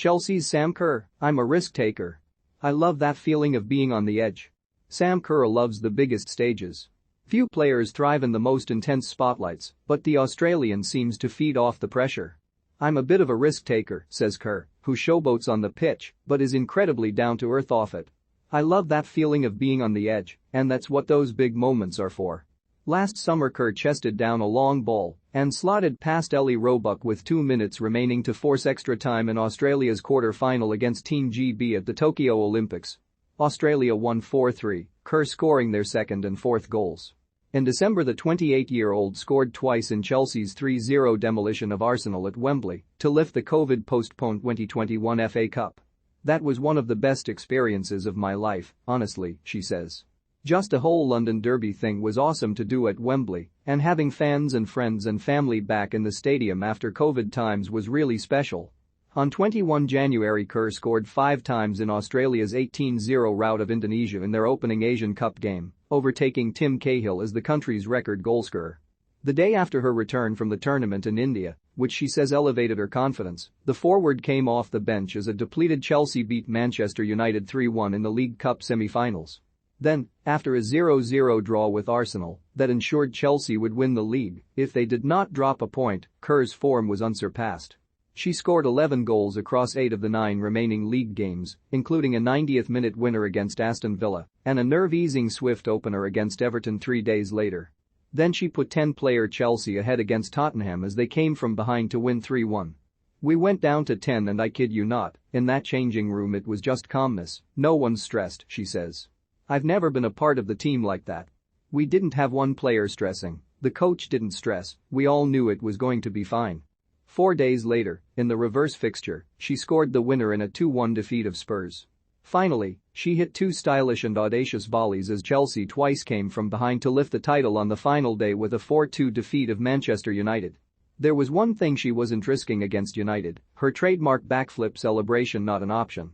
Chelsea's Sam Kerr, I'm a risk taker. I love that feeling of being on the edge. Sam Kerr loves the biggest stages. Few players thrive in the most intense spotlights, but the Australian seems to feed off the pressure. I'm a bit of a risk taker, says Kerr, who showboats on the pitch but is incredibly down to earth off it. I love that feeling of being on the edge, and that's what those big moments are for. Last summer Kerr chested down a long ball and slotted past Ellie Roebuck with 2 minutes remaining to force extra time in Australia's quarter-final against Team GB at the Tokyo Olympics. Australia won 4-3, Kerr scoring their second and fourth goals. In December the 28-year-old scored twice in Chelsea's 3-0 demolition of Arsenal at Wembley to lift the COVID-postponed 2021 FA Cup. That was one of the best experiences of my life, honestly, she says. Just the whole London Derby thing was awesome to do at Wembley, and having fans and friends and family back in the stadium after COVID times was really special. On 21 January Kerr scored 5 times in Australia's 18-0 rout of Indonesia in their opening Asian Cup game, overtaking Tim Cahill as the country's record goalscorer. The day after her return from the tournament in India, which she says elevated her confidence, the forward came off the bench as a depleted Chelsea beat Manchester United 3-1 in the League Cup semi-finals. Then, after a 0-0 draw with Arsenal that ensured Chelsea would win the league if they did not drop a point, Kerr's form was unsurpassed. She scored 11 goals across 8 of the 9 remaining league games, including a 90th-minute winner against Aston Villa and a nerve-easing swift opener against Everton 3 days later. Then she put 10-player Chelsea ahead against Tottenham as they came from behind to win 3-1. We went down to 10 and I kid you not, in that changing room it was just calmness, no one's stressed, she says. I've never been a part of the team like that. We didn't have one player stressing, the coach didn't stress, we all knew it was going to be fine. 4 days later, in the reverse fixture, she scored the winner in a 2-1 defeat of Spurs. Finally, she hit 2 stylish and audacious volleys as Chelsea twice came from behind to lift the title on the final day with a 4-2 defeat of Manchester United. There was one thing she wasn't risking against United, her trademark backflip celebration not an option.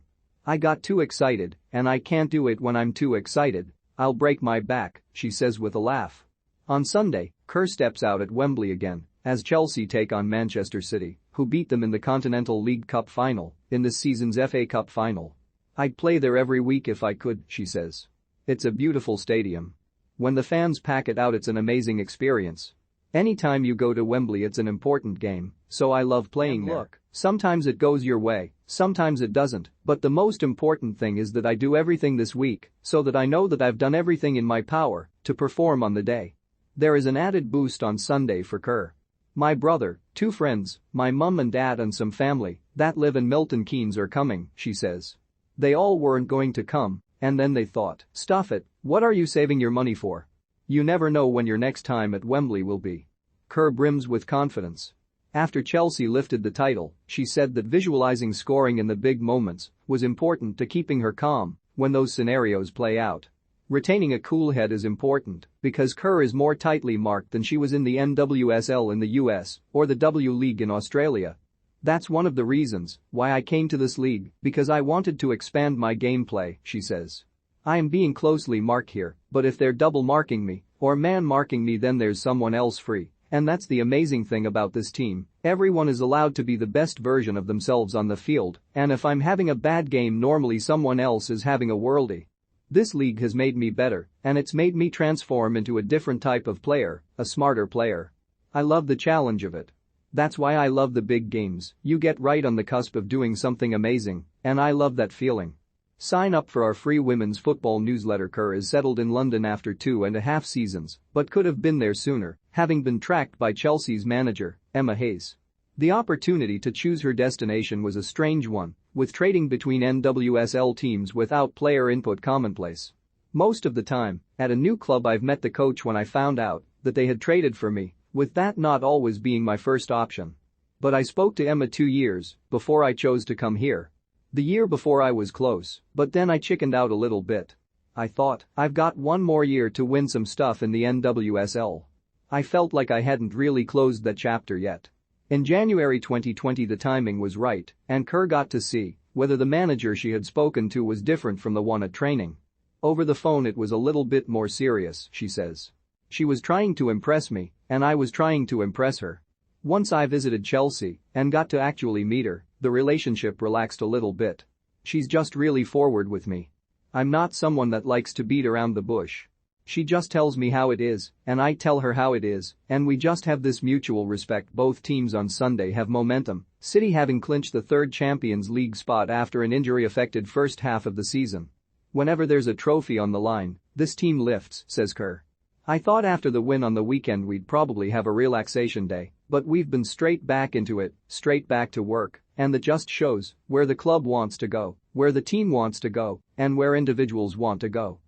I got too excited, and I can't do it when I'm too excited, I'll break my back, she says with a laugh. On Sunday, Kerr steps out at Wembley again as Chelsea take on Manchester City, who beat them in the Continental League Cup final in this season's FA Cup final. I'd play there every week if I could, she says. It's a beautiful stadium. When the fans pack it out it's an amazing experience. Anytime you go to Wembley it's an important game, so I love playing there. Look, sometimes it goes your way, sometimes it doesn't, but the most important thing is that I do everything this week so that I know that I've done everything in my power to perform on the day. There is an added boost on Sunday for Kerr. My brother, 2 friends, my mum and dad and some family that live in Milton Keynes are coming, she says. They all weren't going to come, and then they thought, stuff it, what are you saving your money for? You never know when your next time at Wembley will be. Kerr brims with confidence. After Chelsea lifted the title, she said that visualizing scoring in the big moments was important to keeping her calm when those scenarios play out. Retaining a cool head is important because Kerr is more tightly marked than she was in the NWSL in the US or the W League in Australia. That's one of the reasons why I came to this league, because I wanted to expand my gameplay, she says. I am being closely marked here, but if they're double marking me or man marking me then there's someone else free, and that's the amazing thing about this team, everyone is allowed to be the best version of themselves on the field, and if I'm having a bad game normally someone else is having a worldie. This league has made me better, and it's made me transform into a different type of player, a smarter player. I love the challenge of it. That's why I love the big games, you get right on the cusp of doing something amazing, and I love that feeling. Sign up for our free women's football newsletter. Kerr is settled in London after 2.5 seasons, but could have been there sooner, having been tracked by Chelsea's manager, Emma Hayes. The opportunity to choose her destination was a strange one, with trading between NWSL teams without player input commonplace. Most of the time, at a new club I've met the coach when I found out that they had traded for me, with that not always being my first option. But I spoke to Emma 2 years before I chose to come here. The year before I was close, but then I chickened out a little bit. I thought, I've got 1 more year to win some stuff in the NWSL. I felt like I hadn't really closed that chapter yet. In January 2020 the timing was right, and Kerr got to see whether the manager she had spoken to was different from the one at training. Over the phone it was a little bit more serious, she says. She was trying to impress me, and I was trying to impress her. Once I visited Chelsea and got to actually meet her, the relationship relaxed a little bit. She's just really forward with me. I'm not someone that likes to beat around the bush. She just tells me how it is, and I tell her how it is, and we just have this mutual respect. Both teams on Sunday have momentum, City having clinched the third Champions League spot after an injury-affected first half of the season. Whenever there's a trophy on the line, this team lifts, says Kerr. I thought after the win on the weekend we'd probably have a relaxation day, but we've been straight back into it, straight back to work, and that just shows where the club wants to go, where the team wants to go, and where individuals want to go.